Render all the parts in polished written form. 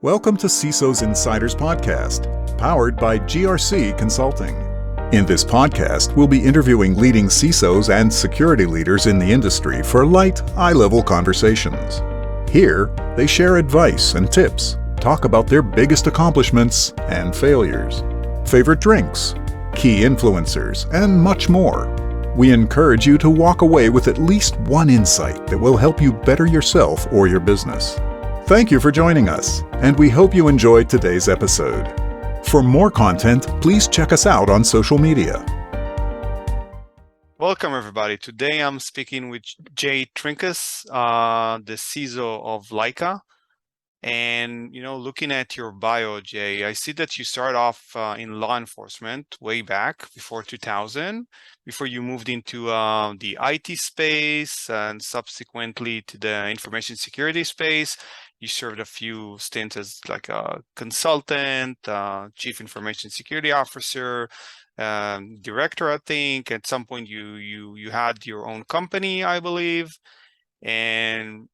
Welcome to CISO's Insiders podcast, powered by GRC Consulting. In this podcast, we'll be interviewing leading CISOs and security leaders in the industry for light, eye-level conversations. Here, they share advice and tips, talk about their biggest accomplishments and failures, favorite drinks, key influencers, and much more. We encourage you to walk away with at least one insight that will help you better yourself or your business. Thank you for joining us, and we hope you enjoyed today's episode. For more content, please check us out on social media. Welcome, everybody. Today I'm speaking with Jay Trinckes, the CISO of Laika. And, looking at your bio, Jay, I see that you started off in law enforcement way back before 2000, before you moved into the IT space and subsequently to the information security space. You served a few stints as like a consultant, chief information security officer, director, I think. At some point, you had your own company, I believe, and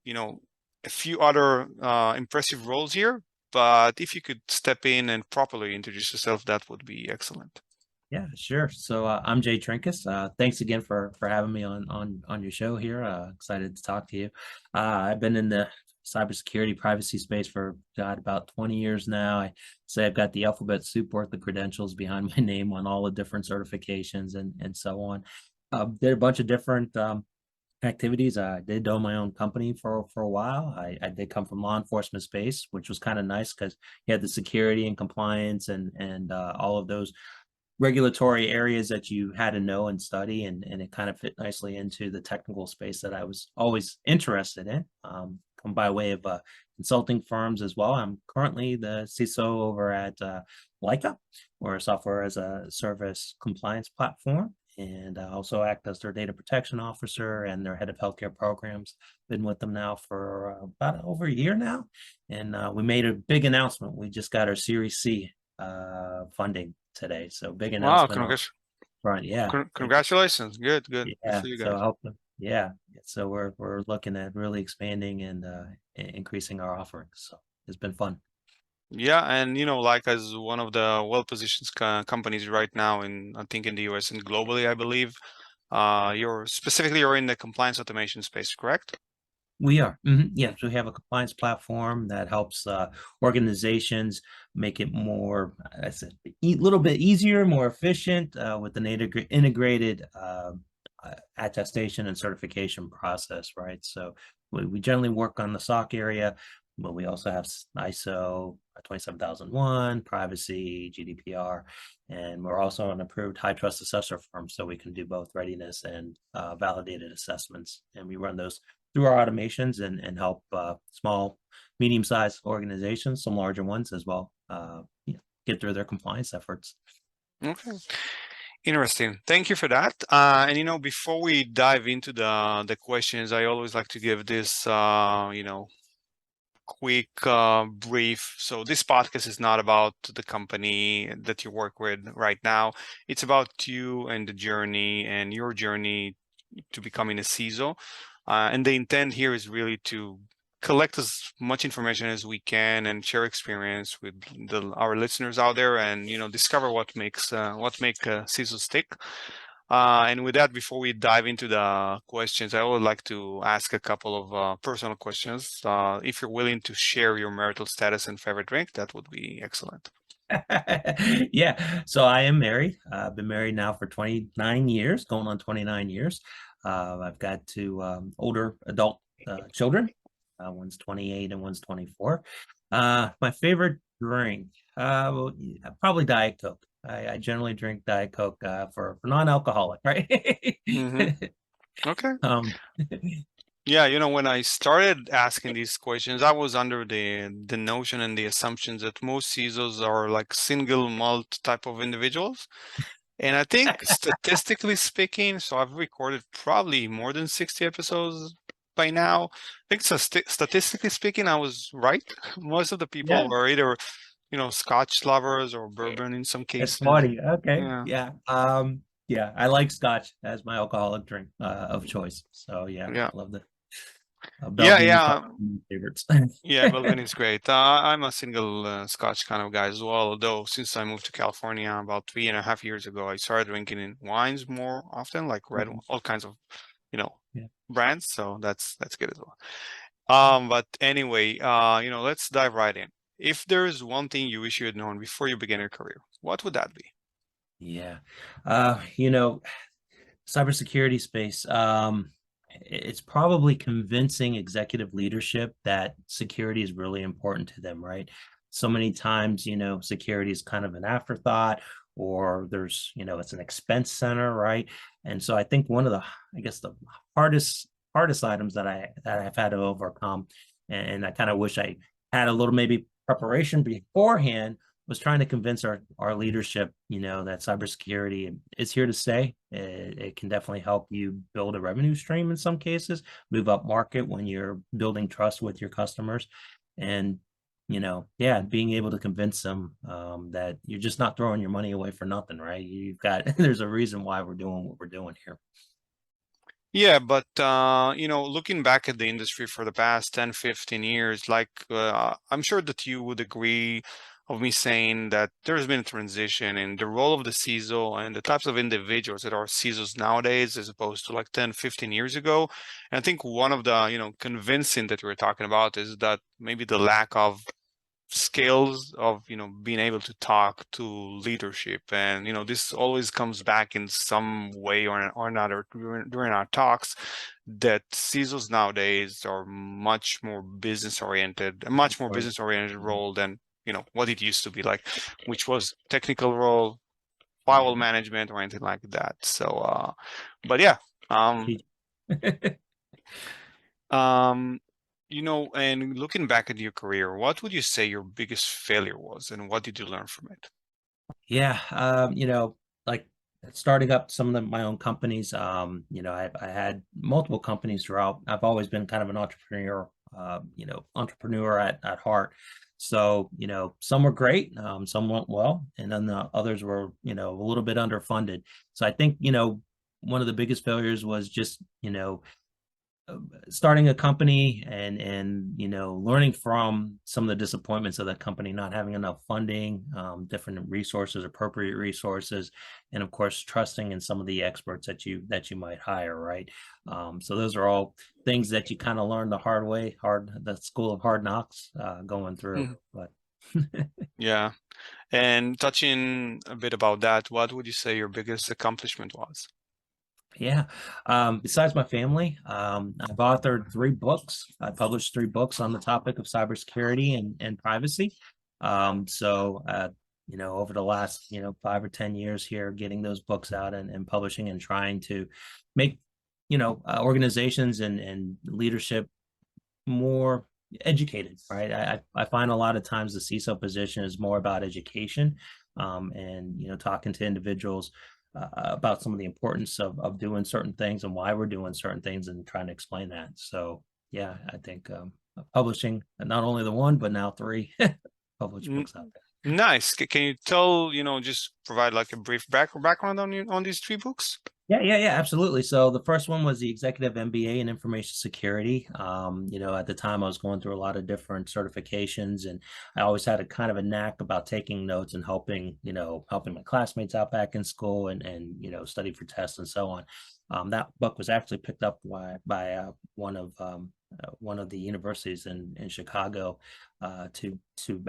a few other impressive roles here. But if you could step in and properly introduce yourself, that would be excellent. Yeah, sure. So I'm Jay Trinckes. Thanks again for having me on your show here. Excited to talk to you. I've been in the cybersecurity privacy space for about 20 years now. I say I've got the alphabet soup worth of credentials behind my name on all the different certifications and so on. Did a bunch of different activities. I did own my own company for a while. I did come from law enforcement space, which was kind of nice because you had the security and compliance and all of those regulatory areas that you had to know and study, and it kind of fit nicely into the technical space that I was always interested in. Come by way of consulting firms as well. I'm currently the CISO over at Laika. We're a software as a service compliance platform, and I also act as their data protection officer and their head of healthcare programs. Been with them now for about over a year now, and we made a big announcement. We just got our Series C funding today, so big announcement. Wow, front. Yeah, congratulations. Good. Yeah, for you guys. so help them. Yeah, so we're looking at really expanding and increasing our offerings. So it's been fun. Yeah, and like as one of the well-positioned companies right now I think in the US and globally, I believe, you're in the compliance automation space, correct? We are. Yeah, so we have a compliance platform that helps organizations make it more, I said, a little bit easier, more efficient with an integrated attestation and certification process, right? So we generally work on the SOC area, but we also have ISO 27001, privacy, GDPR, and we're also an approved high trust assessor firm, so we can do both readiness and validated assessments, and we run those through our automations and help small, medium-sized organizations, some larger ones as well, get through their compliance efforts. Okay. Interesting. Thank you for that. And before we dive into the questions, I always like to give this quick brief. So this podcast is not about the company that you work with right now. It's about you and the journey and your journey to becoming a CISO. And the intent here is really to collect as much information as we can and share experience with our listeners out there, and discover what makes CISOs tick. And with that, before we dive into the questions, I would like to ask a couple of personal questions. If you're willing to share your marital status and favorite drink, that would be excellent. Yeah, so I am married. I've been married now for 29 years, going on 29 years. I've got two older adult children. One's 28 and one's 24. My favorite drink, probably Diet Coke. I generally drink Diet Coke for non-alcoholic, right? Okay. Yeah, when I started asking these questions, I was under the notion and the assumptions that most CISOs are like single malt type of individuals. And I think statistically speaking, so I've recorded probably more than 60 episodes by now. I think statistically speaking, I was right. Most of the people were either, Scotch lovers or bourbon in some cases. That's funny. Okay. Yeah. I like Scotch as my alcoholic drink of choice. So yeah. I love that. Yeah, Belgian is yeah. probably one of my favorites. Yeah, Belgium is great. I'm a single Scotch kind of guy as well. Though since I moved to California about 3.5 years ago, I started drinking in wines more often, like red, Mhm. all kinds of, you know, Yeah. brands. So that's good as well. But anyway, let's dive right in. If there is one thing you wish you had known before you began your career, what would that be? Yeah. Cybersecurity space, it's probably convincing executive leadership that security is really important to them, right? So many times, security is kind of an afterthought, or it's an expense center, right? And so I think one of the hardest items that I've had to overcome, and I kind of wish I had a little maybe preparation beforehand, was trying to convince our leadership, that cybersecurity is here to stay. It can definitely help you build a revenue stream in some cases, move up market when you're building trust with your customers, and being able to convince them that you're just not throwing your money away for nothing, right? You've got there's a reason why we're doing what we're doing here. Yeah, but looking back at the industry for the past 10, 15 years, like I'm sure that you would agree of me saying that there's been a transition in the role of the CISO and the types of individuals that are CISOs nowadays as opposed to like 10, 15 years ago. And I think one of the, convincing that we were talking about is that maybe the lack of skills of being able to talk to leadership, and this always comes back in some way or another during our talks, that CISOs nowadays are much more business oriented, a much more business oriented role than what it used to be, like, which was technical role, firewall management or anything like that. So but yeah, um and looking back at your career, what would you say your biggest failure was, and what did you learn from it? Yeah, like starting up some of my own companies. I had multiple companies throughout. I've always been kind of an entrepreneur at heart. So, some were great, some went well, and then the others were, a little bit underfunded. So I think, one of the biggest failures was just, starting a company and learning from some of the disappointments of the company not having enough funding, different resources, appropriate resources, and of course trusting in some of the experts that you might hire, right? So those are all things that you kind of learn the hard way, the school of hard knocks, going through. But Yeah. And touching a bit about that, what would you say your biggest accomplishment was? yeah. Besides my family, I've authored 3 books. I published 3 books on the topic of cybersecurity and privacy. Over the last, 5 or 10 years here, getting those books out and publishing and trying to make, organizations and leadership more educated, right? I find a lot of times the CISO position is more about education, and talking to individuals about some of the importance of doing certain things and why we're doing certain things and trying to explain that. So yeah, I think publishing not only the one but now 3 published N- books out there. Nice. Can you tell, just provide like a brief background on these 3 books? Yeah, absolutely. So the first one was the Executive MBA in Information Security. At the time I was going through a lot of different certifications, and I always had a kind of a knack about taking notes and helping my classmates out back in school and study for tests and so on. That book was actually picked up by one of the universities in Chicago, to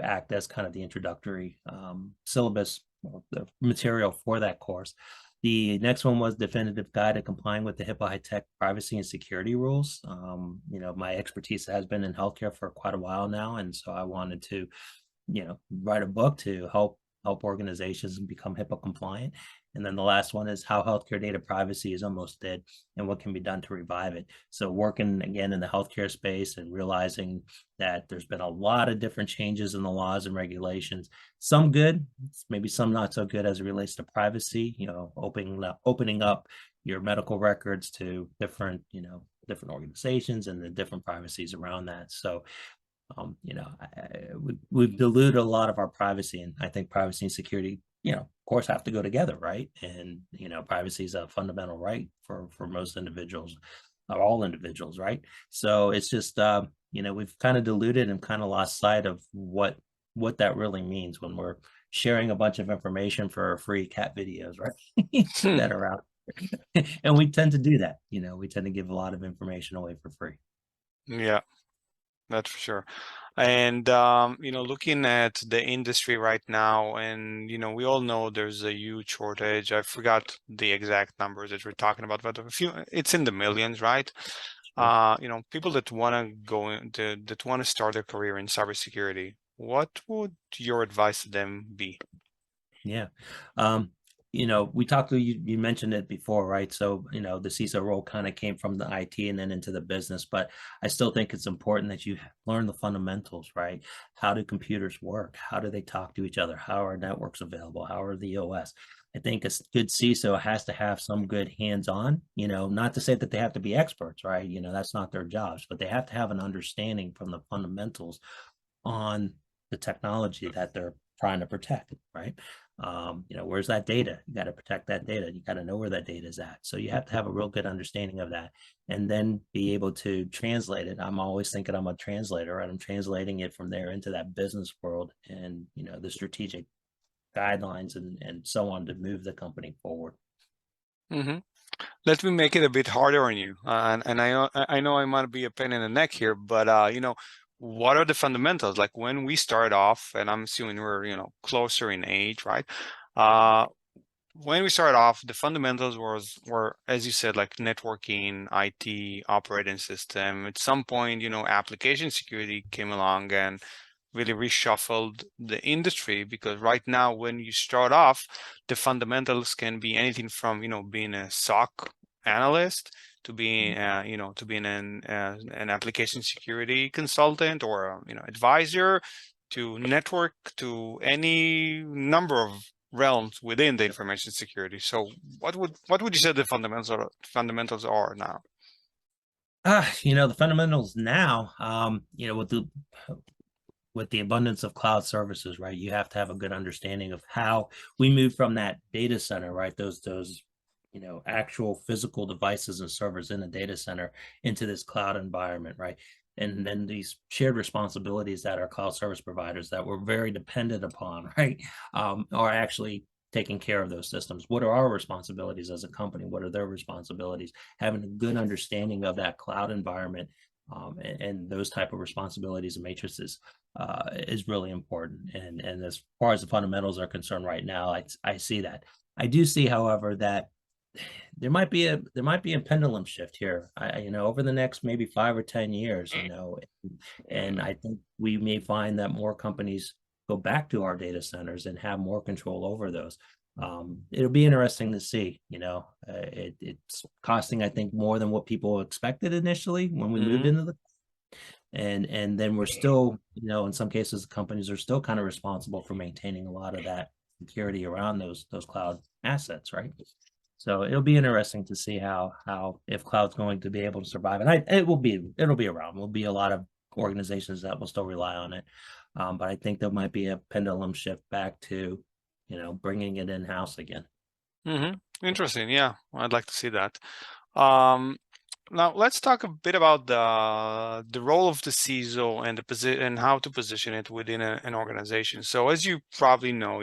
act as kind of the introductory syllabus, or the material for that course. The next one was Definitive Guide to Complying with the HIPAA High-Tech Privacy and Security Rules. My expertise has been in healthcare for quite a while now, and so I wanted to, write a book to help organizations become HIPAA compliant. And then the last one is How Healthcare Data Privacy is Almost Dead and What Can Be Done to Revive It. So working again in the healthcare space and realizing that there's been a lot of different changes in the laws and regulations, some good, maybe some not so good as it relates to privacy, opening up your medical records to different organizations and the different privacies around that. So we've diluted a lot of our privacy, and I think privacy and security, of course, have to go together, right? And privacy is a fundamental right for most individuals. all individuals, right? So it's just we've kind of diluted and kind of lost sight of what that really means when we're sharing a bunch of information for free cat videos, right? That are out there. And we tend to do that. We tend to give a lot of information away for free. Yeah, that's for sure. And looking at the industry right now, and we all know there's a huge shortage. I forgot the exact numbers that we're talking about, but it's in the millions, right? People that want to go into, that want to start their career in cybersecurity, what would your advice to them be? Yeah. We talked to you mentioned it before, right? So, the CISO role kind of came from the IT and then into the business, but I still think it's important that you learn the fundamentals, right? How do computers work? How do they talk to each other? How are networks available? How are the OS? I think a good CISO has to have some good hands-on, not to say that they have to be experts, right? That's not their jobs, but they have to have an understanding from the fundamentals on the technology that they're trying to protect, right? Where's that data? You got to protect that data. You got to know where that data is at. So you have to have a real good understanding of that and then be able to translate it. I'm always thinking I'm a translator, and I'm translating it from there into that business world and, the strategic guidelines and so on to move the company forward. Mm-hmm. Let me make it a bit harder on you. And I know I might be a pain in the neck here, but what are the fundamentals? Like when we start off, and I'm assuming we're closer in age, right? When we started off, the fundamentals were, as you said, like networking, IT, operating system. At some point, application security came along and really reshuffled the industry, because right now when you start off, the fundamentals can be anything from being a SOC analyst to being an application security consultant or advisor, to network, to any number of realms within the information security. So what would you say the fundamentals are now? The fundamentals now, with the abundance of cloud services, right? You have to have a good understanding of how we move from that data center, right? Those actual physical devices and servers in a data center into this cloud environment, right? And then these shared responsibilities that our cloud service providers that we're very dependent upon, right, are actually taking care of those systems. What are our responsibilities as a company? What are their responsibilities? Having a good understanding of that cloud environment and those type of responsibilities and matrices is really important. And as far as the fundamentals are concerned right now, I see that. I do see, however, that there might be a pendulum shift here. Over the next maybe 5 or 10 years, and I think we may find that more companies go back to our data centers and have more control over those. It'll be interesting to see. It's costing, I think, more than what people expected initially when we moved into the, and then we're still, in some cases, companies are still kind of responsible for maintaining a lot of that security around those cloud assets, right? So it'll be interesting to see how if cloud's going to be able to survive, and it'll be around. There'll be a lot of organizations that will still rely on it, but I think there might be a pendulum shift back to, bringing it in house again. Interesting. Yeah, I'd like to see that. Now let's talk a bit about the role of the CISO and and how to position it within an organization. So as you probably know,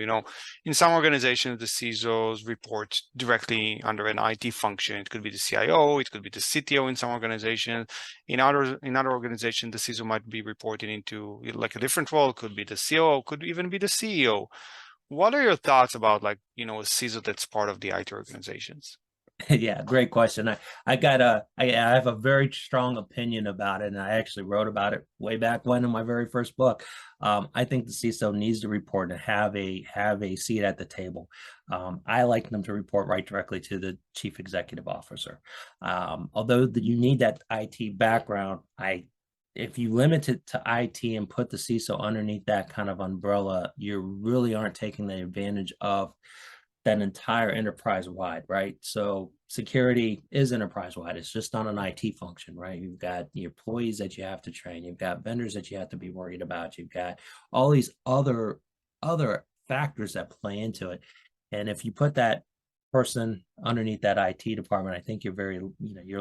in some organizations the CISOs report directly under an IT function. It could be the CIO, it could be the CTO in some organizations. In other organizations, the CISO might be reporting into like a different role. It could be the COO, could even be the CEO. What are your thoughts about a CISO that's part of the IT organizations? Yeah, great question. I have a very strong opinion about it, and I actually wrote about it way back when in my very first book. I think the CISO needs to report and have a seat at the table. I like them to report right directly to the chief executive officer. Although you need that IT background, if you limit it to IT and put the CISO underneath that kind of umbrella, you really aren't taking the advantage of that entire enterprise wide, right? So security is enterprise wide. It's just not an IT function, right? You've got the employees that you have to train. You've got vendors that you have to be worried about. You've got all these other factors that play into it. And if you put that person underneath that IT department, I think you're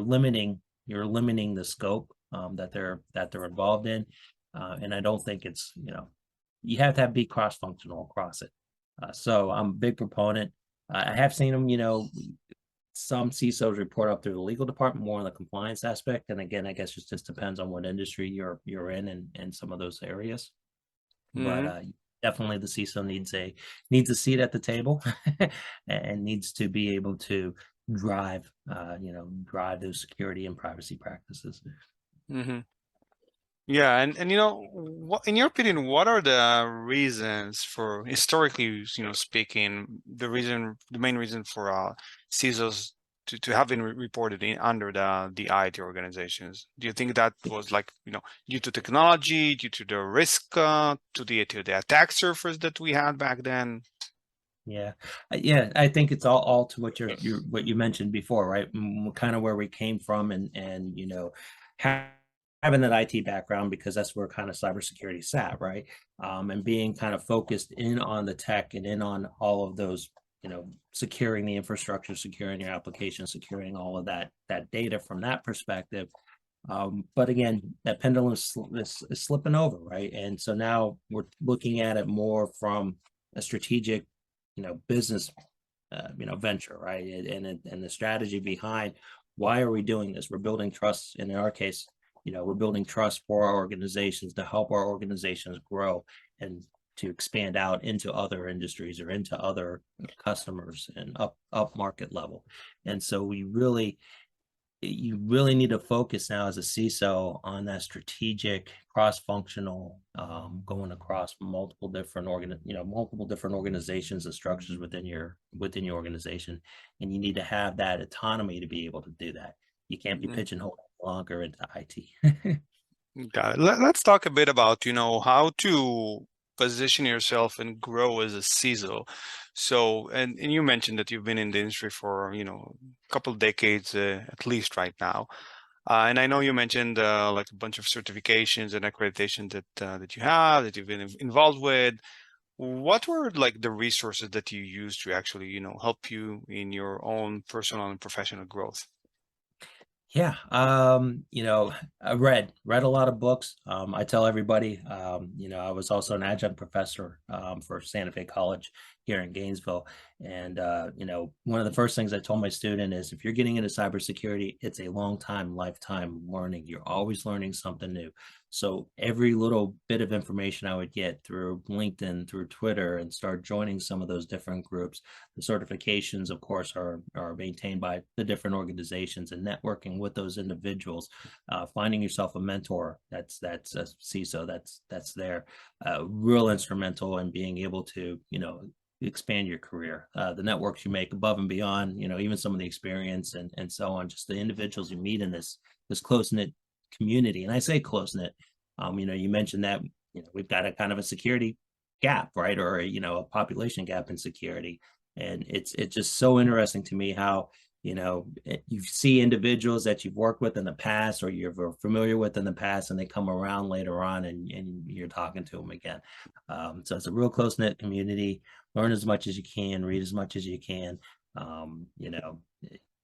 limiting you're limiting the scope that they're involved in, and I don't think it's, you have to be cross-functional across it. So I'm a big proponent. I have seen them, some CISOs report up through the legal department more on the compliance aspect, and again, I guess it just depends on what industry you're in and some of those areas. But definitely the CISO needs a seat at the table and needs to be able to drive those security and privacy practices. Yeah, and what, in your opinion, what are the reasons for, historically, speaking, the main reason for CISOs to have been reported under the IT organizations? Do you think that was like, due to technology, due to the risk, to the attack surface that we had back then? Yeah, I think it's all to what what you mentioned before, right? Kind of where we came from, and having that IT background, because that's where kind of cybersecurity sat, right? And being kind of focused in on the tech and in on all of those, securing the infrastructure, securing your application, securing all of that data from that perspective. But again, that pendulum is slipping over, right? And so now we're looking at it more from a strategic, business, venture, right? And the strategy behind why are we doing this? We're building trust, and in our case, we're building trust for our organizations to help our organizations grow and to expand out into other industries or into other customers and up market level. And so you really need to focus now as a CISO on that strategic cross-functional, going across multiple different organizations and structures within your organization, and you need to have that autonomy to be able to do that. You can't be pigeonholed longer into IT. Got it. Let's talk a bit about, how to position yourself and grow as a CISO. So, and you mentioned that you've been in the industry for, a couple of decades, at least right now. And I know you mentioned like a bunch of certifications and accreditation that you have, that you've been involved with. What were like the resources that you used to actually, help you in your own personal and professional growth? Yeah, I read a lot of books. I tell everybody, I was also an adjunct professor for Santa Fe College here in Gainesville. And, one of the first things I told my student is, if you're getting into cybersecurity, it's a lifetime learning. You're always learning something new. So every little bit of information I would get through LinkedIn, through Twitter, and start joining some of those different groups. The certifications, of course, are maintained by the different organizations, and networking with those individuals, finding yourself a mentor that's a CISO that's there, real instrumental in being able to, expand your career, the networks you make above and beyond, even some of the experience and so on, just the individuals you meet in this close-knit community. And I say close-knit, you mentioned that, we've got a kind of a security gap, right? Or, a population gap in security. And it's just so interesting to me how, you see individuals that you've worked with in the past or you're familiar with in the past, and they come around later on and you're talking to them again. So it's a real close-knit community. Learn as much as you can, read as much as you can.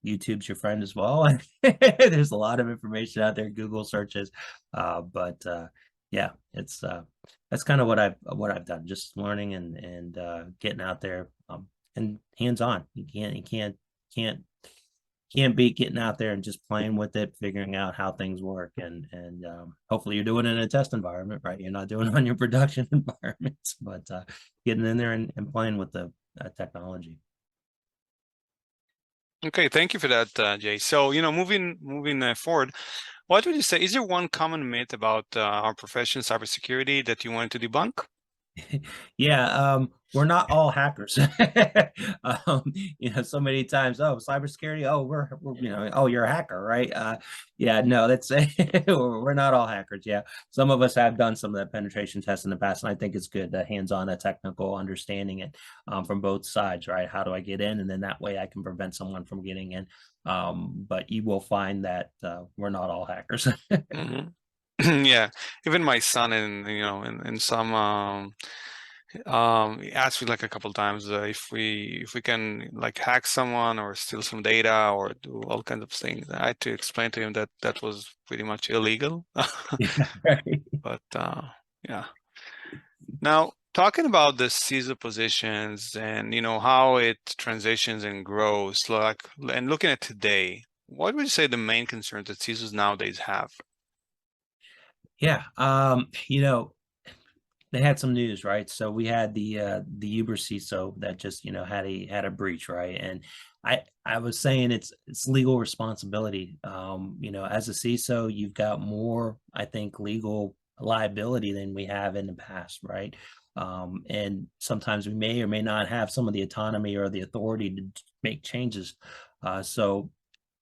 YouTube's your friend as well. There's a lot of information out there, Google searches. Yeah, it's that's kind of what I've done, just learning and getting out there, and hands-on. You can't beat getting out there and just playing with it, figuring out how things work, and hopefully you're doing it in a test environment, right? You're not doing it on your production environments, but getting in there and playing with the technology. Okay, thank you for that, Jay. So, moving forward, what would you say, is there one common myth about our profession, cybersecurity, that you wanted to debunk? Yeah, we're not all hackers. So many times, oh, cybersecurity, oh, we're oh, you're a hacker, right? Yeah, no, that's we're not all hackers. Yeah, some of us have done some of that penetration tests in the past, and I think it's good, hands-on, a technical understanding it from both sides, right? How do I get in, and then that way I can prevent someone from getting in. But you will find that we're not all hackers. Yeah, even my son, in some He asked me like a couple times if we can like hack someone or steal some data or do all kinds of things. I had to explain to him that that was pretty much illegal. Yeah, right. But yeah. Now, talking about the CISO positions and how it transitions and grows, like, and looking at today, what would you say the main concerns that CISOs nowadays have? Yeah, they had some news, right? So we had the Uber CISO that just had a breach, right? And I was saying it's legal responsibility. As a CISO, you've got more, I think, legal liability than we have in the past, right? And sometimes we may or may not have some of the autonomy or the authority to make changes. So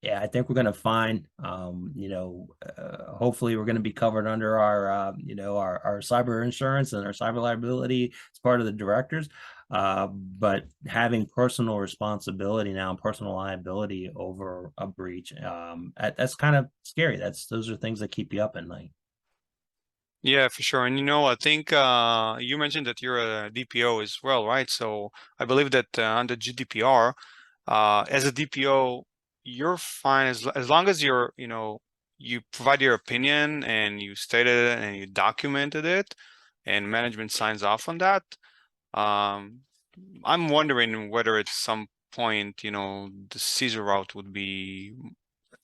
yeah, I think we're going to find, hopefully we're going to be covered under our cyber insurance and our cyber liability as part of the directors. But having personal responsibility now, personal liability over a breach, that's kind of scary. Those are things that keep you up at night. Yeah, for sure. And I think you mentioned that you're a DPO as well, right? So I believe that under GDPR, as a DPO, you're fine as long as you provide your opinion and you stated it and you documented it, and management signs off on that. Um, I'm wondering whether at some point, the CISO route would be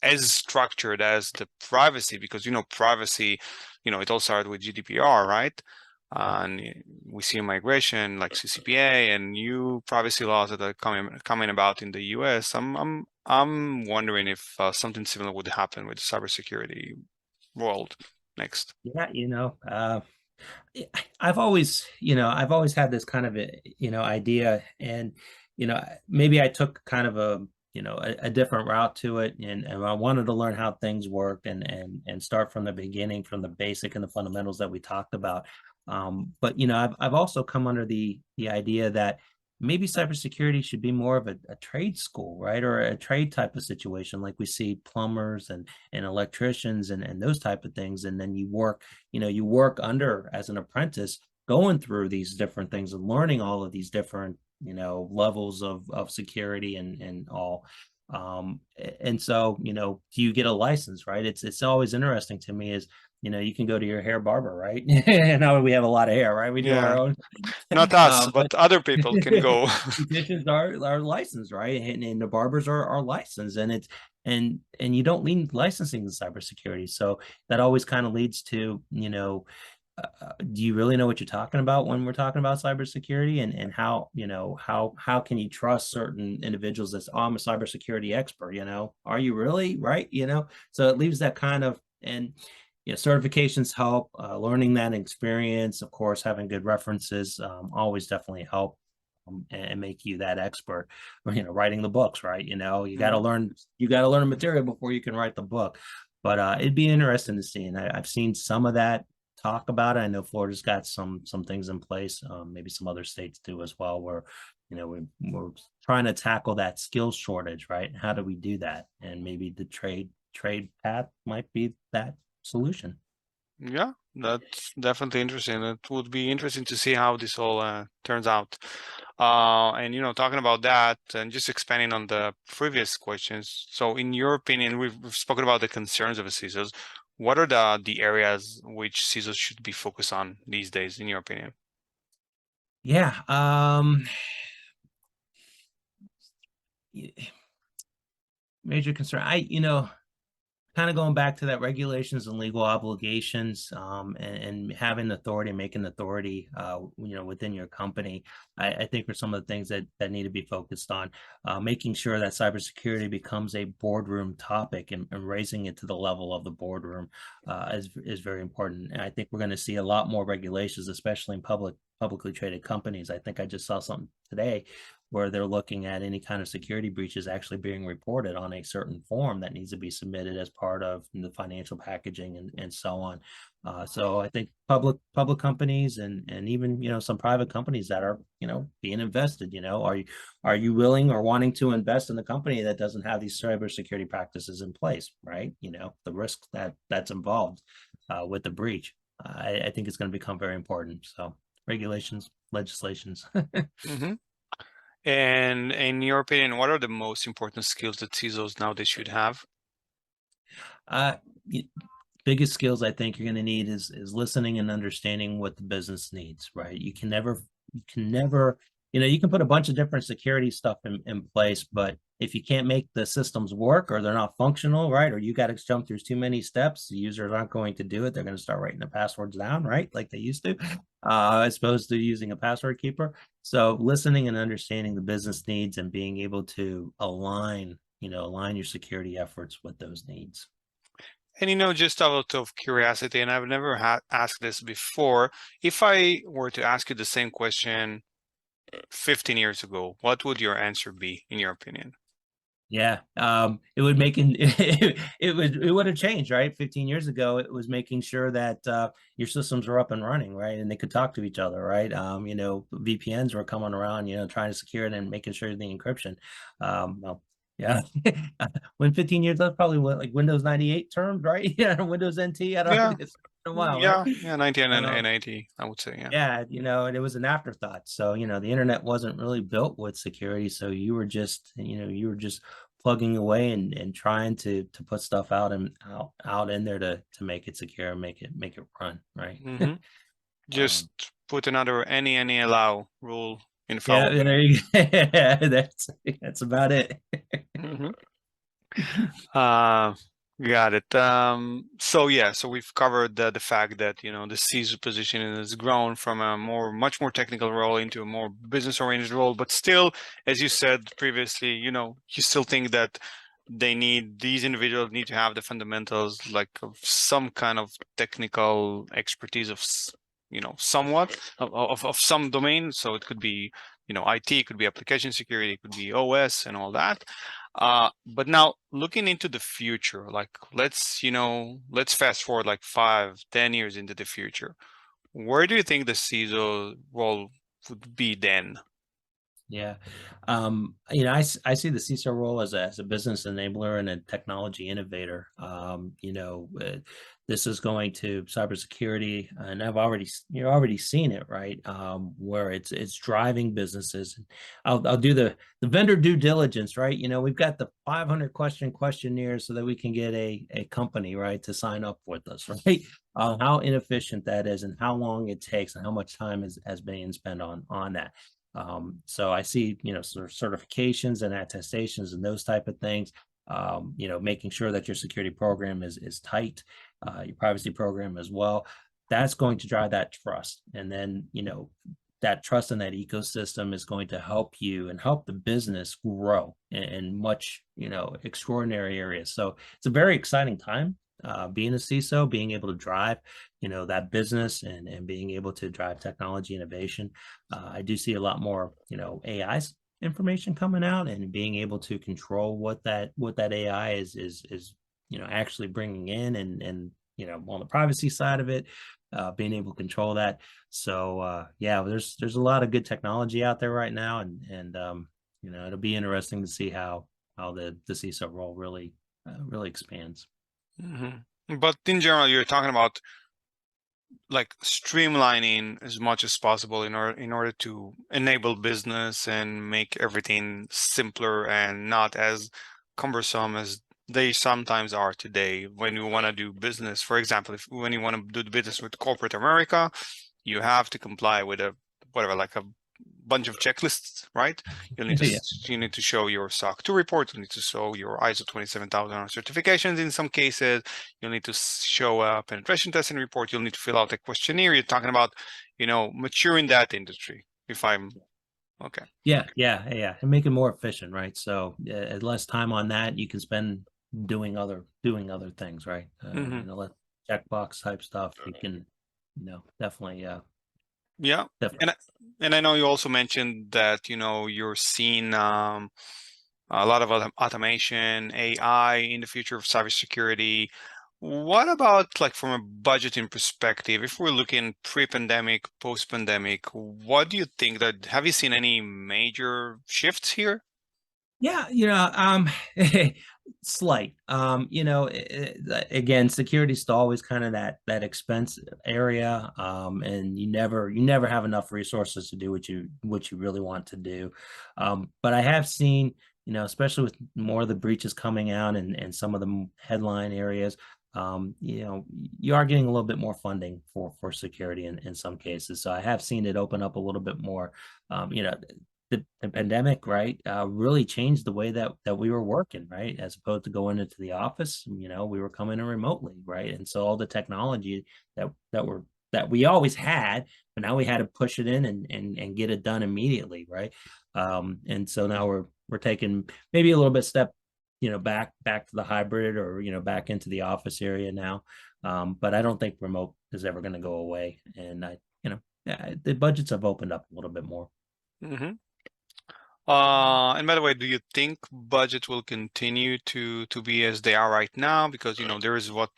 as structured as the privacy, because privacy, it all started with GDPR, right? And we see a migration like CCPA and new privacy laws that are coming about in the US. I'm wondering if something similar would happen with the cybersecurity world next. Yeah, I've always had this kind of idea, and maybe I took kind of a different route to it, and I wanted to learn how things worked and start from the beginning, from the basic and the fundamentals that we talked about. But I've also come under the idea that maybe cybersecurity should be more of a trade school, right? Or a trade type of situation, like we see plumbers and electricians and those type of things. And then you work under as an apprentice, going through these different things and learning all of these different, levels of security and all. And so, do you get a license, right? It's always interesting to me is, you can go to your hair barber, right? And now we have a lot of hair, right? We do our Yeah, own. not us, But but other people can go. beauticians are licensed, right? And the barbers are licensed, and and you don't need licensing in cybersecurity. So that always kind of leads to, do you really know what you're talking about when we're talking about cybersecurity, and how, how can you trust certain individuals that's, oh, I'm a cybersecurity expert, are you really, right? So it leaves that kind of, and certifications help, learning that experience, of course, having good references, always definitely help, and make you that expert, or, writing the books, right? You got to learn, the material before you can write the book. But it'd be interesting to see, and I've seen some of that talk about it. I know Florida's got some things in place, maybe some other states do as well, where we're trying to tackle that skills shortage, right? How do we do that? And maybe the trade path might be that solution. Yeah, that's definitely interesting. It would be interesting to see how this all turns out. And talking about that and just expanding on the previous questions. So, in your opinion, we've spoken about the concerns of the CISOs. What are the areas which CISOs should be focused on these days, in your opinion? Yeah. Major concern. Kind of going back to that regulations and legal obligations, and having authority, making authority, within your company. I think are some of the things that need to be focused on. Making sure that cybersecurity becomes a boardroom topic, and raising it to the level of the boardroom is very important. And I think we're going to see a lot more regulations, especially in publicly traded companies. I think I just saw something today where they're looking at any kind of security breaches actually being reported on a certain form that needs to be submitted as part of the financial packaging and so on. So I think public companies and even some private companies that are being invested, are you willing or wanting to invest in a company that doesn't have these cybersecurity practices in place, right? The risk that's involved with the breach. I think it's going to become very important. So regulations, legislations. Mm-hmm. And in your opinion, what are the most important skills that CISOs nowadays should have? Uh, Biggest skills I think you're going to need is listening and understanding what the business needs, right? You can never, you can put a bunch of different security stuff in place, but if you can't make the systems work or they're not functional, right? Or you got to jump through too many steps, the users aren't going to do it. They're going to start writing the passwords down, right? Like they used to, as opposed to using a password keeper. So listening and understanding the business needs and being able to align your security efforts with those needs. And just out of curiosity, and I've never asked this before, if I were to ask you the same question 15 years ago, what would your answer be, in your opinion? Yeah, it would make it would have changed, right? 15 years ago, it was making sure that your systems were up and running, right, and they could talk to each other, right? VPNs were coming around, trying to secure it and making sure the encryption. Well, yeah, when 15 years, that's probably what, like Windows 98 terms, right? Yeah, Windows NT. I don't know. Yeah, It's been a while, yeah, right? yeah, 19 and 80, I would say, yeah. Yeah, and it was an afterthought. So, the internet wasn't really built with security. So you were just, plugging away and trying to put stuff out and out in there to make it secure and make it run, right? Mm-hmm. Just put another any allow rule in Yeah, firewall. there you go. That's about it. Mm-hmm. Got it. So we've covered the fact that the CISO position has grown from a much more technical role into a more business-oriented role, but still, as you said previously, you still think that these individuals need to have the fundamentals, like of some kind of technical expertise of somewhat of some domain. So it could be IT, it could be application security, it could be OS and all that. But now looking into the future, like let's fast forward like 5-10 years into the future. Where do you think the CISO role would be then? Yeah. I see the CISO role as a business enabler and a technology innovator. This is going to cybersecurity, and you've already seen it, right? Where it's driving businesses. I'll do the vendor due diligence, right? We've got the 500 questionnaire so that we can get a company, right, to sign up with us, right? How inefficient that is and how long it takes and how much time has been spent on that. So I see, sort of certifications and attestations and those type of things. Making sure that your security program is tight, your privacy program as well. That's going to drive that trust, and then that trust in that ecosystem is going to help you and help the business grow in much extraordinary areas. So it's a very exciting time. Being a CISO, being able to drive, that business and being able to drive technology innovation. I do see a lot more, AI information coming out and being able to control what that AI is actually bringing in and on the privacy side of it, being able to control that. So yeah, there's a lot of good technology out there right now, and it'll be interesting to see how the CISO role really expands. Mm-hmm. But in general, you're talking about like streamlining as much as possible in order to enable business and make everything simpler and not as cumbersome as they sometimes are today when you want to do business. For example, when you want to do the business with corporate America, you have to comply with like a bunch of checklists, right? You'll need to you need to show your SOC 2 report. You need to show your ISO 27000 certifications. In some cases, you'll need to show a penetration testing report. You'll need to fill out a questionnaire. You're talking about, maturing that industry. If I'm okay. Yeah, and make it more efficient, right? So less time on that, you can spend doing other things, right? Less checkbox type stuff. You can, definitely. Yeah, and I know you also mentioned that you're seeing a lot of automation, AI in the future of cybersecurity. What about like from a budgeting perspective? If we're looking pre-pandemic, post-pandemic, what do you think have you seen any major shifts here? Yeah, slight. Again, security is always kind of that expense area, and you never have enough resources to do what you really want to do. But I have seen, especially with more of the breaches coming out and some of the headline areas, you are getting a little bit more funding for security in some cases. So I have seen it open up a little bit more. The pandemic, right, really changed the way that we were working, right? As opposed to going into the office, we were coming in remotely, right? And so all the technology that we always had, but now we had to push it in and get it done immediately, right? And so now we're taking maybe a little bit step, back to the hybrid or back into the office area now. But I don't think remote is ever going to go away. And the budgets have opened up a little bit more. Mm-hmm. And by the way, do you think budgets will continue to be as they are right now? Because there is what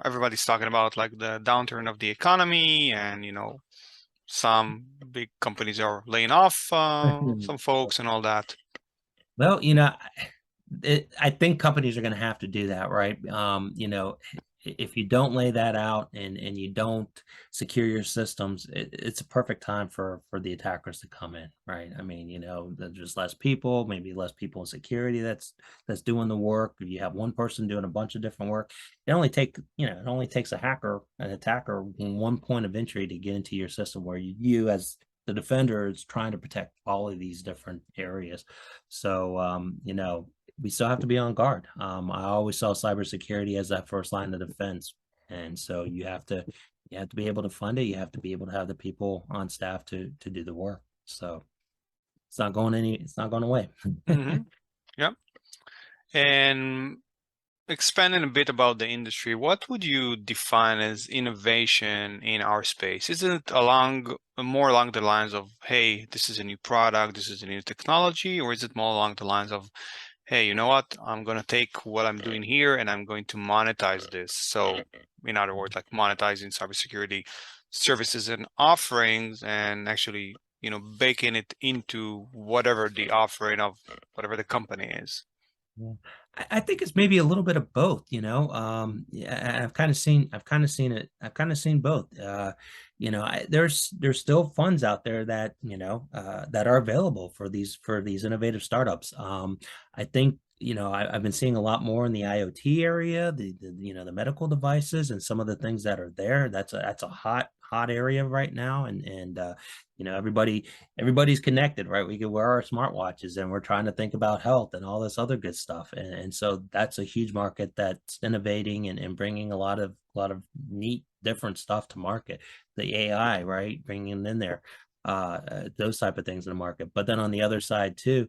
everybody's talking about, like the downturn of the economy, and some big companies are laying off some folks and all that. Well, I think companies are going to have to do that, right? If you don't lay that out and you don't secure your systems, it's a perfect time for the attackers to come in, right? I mean, there's less people, maybe less people in security that's doing the work. If you have one person doing a bunch of different work, it only takes an attacker, one point of entry to get into your system where you as the defender is trying to protect all of these different areas. So, we still have to be on guard. I always saw cybersecurity as that first line of defense, and so you have to be able to fund it. You have to be able to have the people on staff to do the work. So it's not going away. Mm-hmm. Yeah. And expanding a bit about the industry, what would you define as innovation in our space? Is it more along the lines of, hey, this is a new product, this is a new technology, or is it more along the lines of, hey, you know what? I'm going to take what I'm doing here and I'm going to monetize this. So, in other words, like monetizing cybersecurity services and offerings and actually, baking it into whatever the offering of whatever the company is. Yeah. I think it's maybe a little bit of both, yeah, I've kind of seen it. I've kind of seen both. There's still funds out there that, that are available for these innovative startups. I think, I've been seeing a lot more in the IoT area, the medical devices and some of the things that are there. That's a hot area right now. And everybody's connected, right? We can wear our smartwatches and we're trying to think about health and all this other good stuff. And so that's a huge market that's innovating and bringing a lot of neat, different stuff to market. The AI, right? Bringing in there, those type of things in the market. But then on the other side too,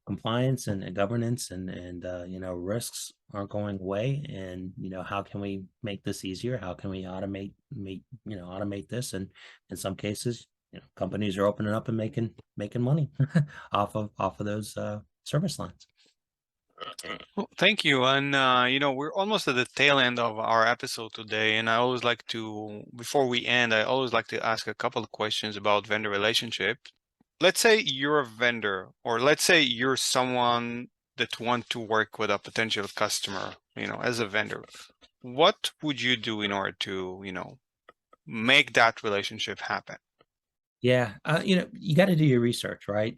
compliance and governance and risks aren't going away. And, how can we make this easier? How can we automate this? And in some cases, companies are opening up and making money off of those service lines. Well, thank you. And, we're almost at the tail end of our episode today. And I always like to, before we end, I always like to ask a couple of questions about vendor relationship. Let's say you're a vendor, or let's say you're someone that want to work with a potential customer, as a vendor. What would you do in order to, make that relationship happen? Yeah, you got to do your research, right?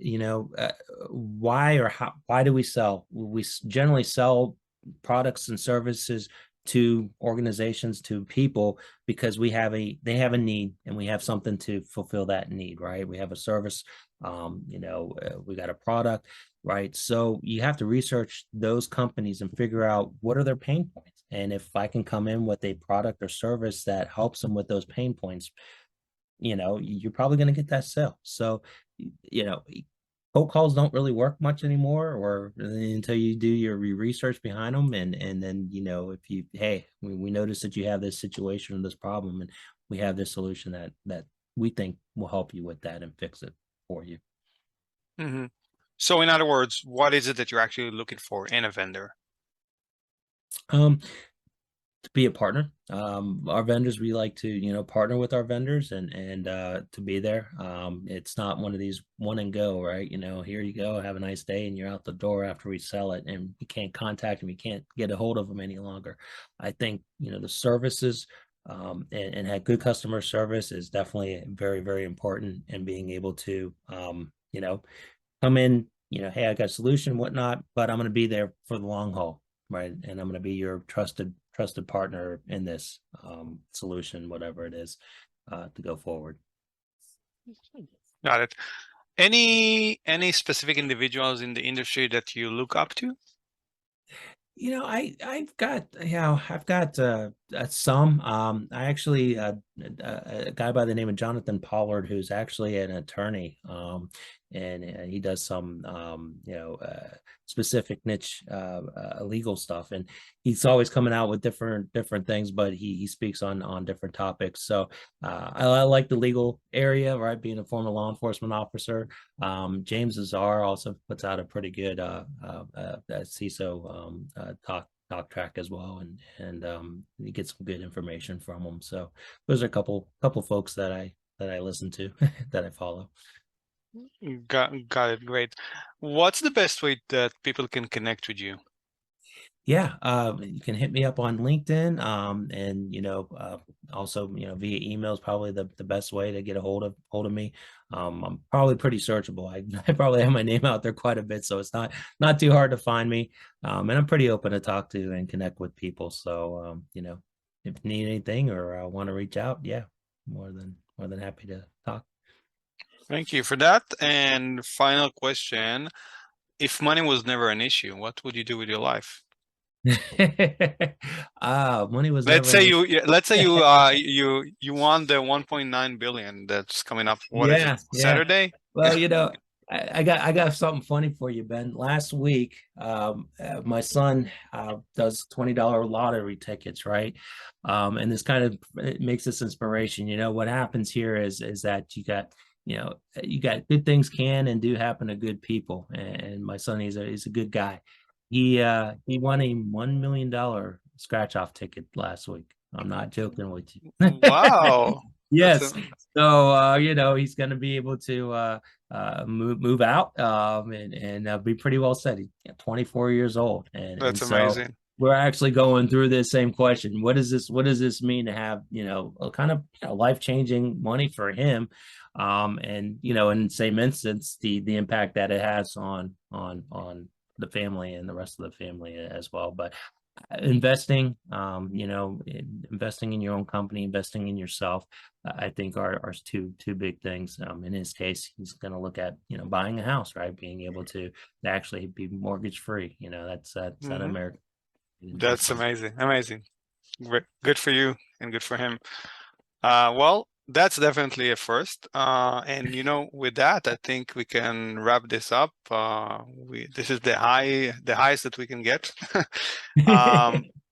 Why do we sell? We generally sell products and services to organizations, to people, because they have a need and we have something to fulfill that need, right? We have a service, we got a product, right? So you have to research those companies and figure out what are their pain points. And if I can come in with a product or service that helps them with those pain points, you're probably going to get that sale. So, cold calls don't really work much anymore, or until you do your research behind them. And then, hey, we notice that you have this situation or this problem, and we have this solution that we think will help you with that and fix it for you. Mm-hmm. So in other words, what is it that you're actually looking for in a vendor? to be a partner. Our vendors, we like to, partner with our vendors and to be there. It's not one of these one and go, right? Here you go, have a nice day, and you're out the door after we sell it, and we can't contact them, we can't get a hold of them any longer. I think, the services and have good customer service is definitely very, very important, and being able to, come in, hey, I got a solution, whatnot, but I'm going to be there for the long haul, right? And I'm going to be your trusted partner in this solution, whatever it is, to go forward. Got it. Any specific individuals in the industry that you look up to? I've got some. I actually a guy by the name of Jonathan Pollard, who's actually an attorney, and he does some specific niche legal stuff, and he's always coming out with different things, but he speaks on different topics. So I like the legal area, right? Being a former law enforcement officer. James Azar also puts out a pretty good CISO talk track as well, and you get some good information from them. So those are a couple folks that I listen to that I follow. Got it. Great. What's the best way that people can connect with you? Yeah, you can hit me up on LinkedIn, and also via email is probably the best way to get a hold of me. I'm probably pretty searchable. I probably have my name out there quite a bit, so it's not too hard to find me. And I'm pretty open to talk to and connect with people. So if you need anything or want to reach out, yeah, more than happy to talk. Thank you for that. And final question: if money was never an issue, what would you do with your life? Money was Let's never say you won the 1.9 billion that's coming up. What is it? Yeah. Saturday? Well, I got something funny for you, Ben. Last week, my son does $20 lottery tickets, right? And this kind of it makes this inspiration. What happens here is that you got good things can and do happen to good people. And my son, he's a good guy. He won a $1 million scratch off ticket last week. I'm not joking with you. Wow. Yes. So he's going to be able to move out and be pretty well set. He's 24 years old, and That's so amazing. we're actually going through this same question. What does this mean to have a kind of life-changing money for him, and in the same instance the impact that it has on the family and the rest of the family as well. But investing investing in your own company, investing in yourself, I think are two big things. In his case, he's going to look at buying a house, right? Being able to actually be mortgage free. That's American. That's amazing. Good for you and good for him. Well, that's definitely a first. And with that, I think we can wrap this up. This is the highest that we can get.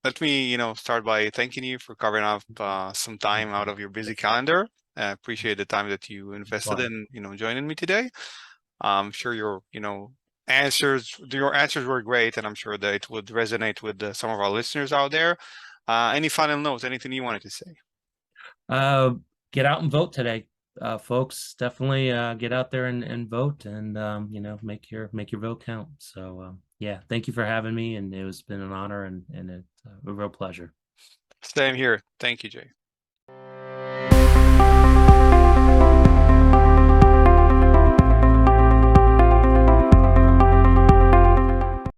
Let me, start by thanking you for carving up some time out of your busy calendar. I appreciate the time that you invested in, joining me today. I'm sure your answers were great, and I'm sure that it would resonate with some of our listeners out there. Any final notes? Anything you wanted to say? Get out and vote today, folks. Definitely get out there and vote, and make your vote count. So yeah, thank you for having me, and it's been an honor and it's a real pleasure. Same here. Thank you, Jay.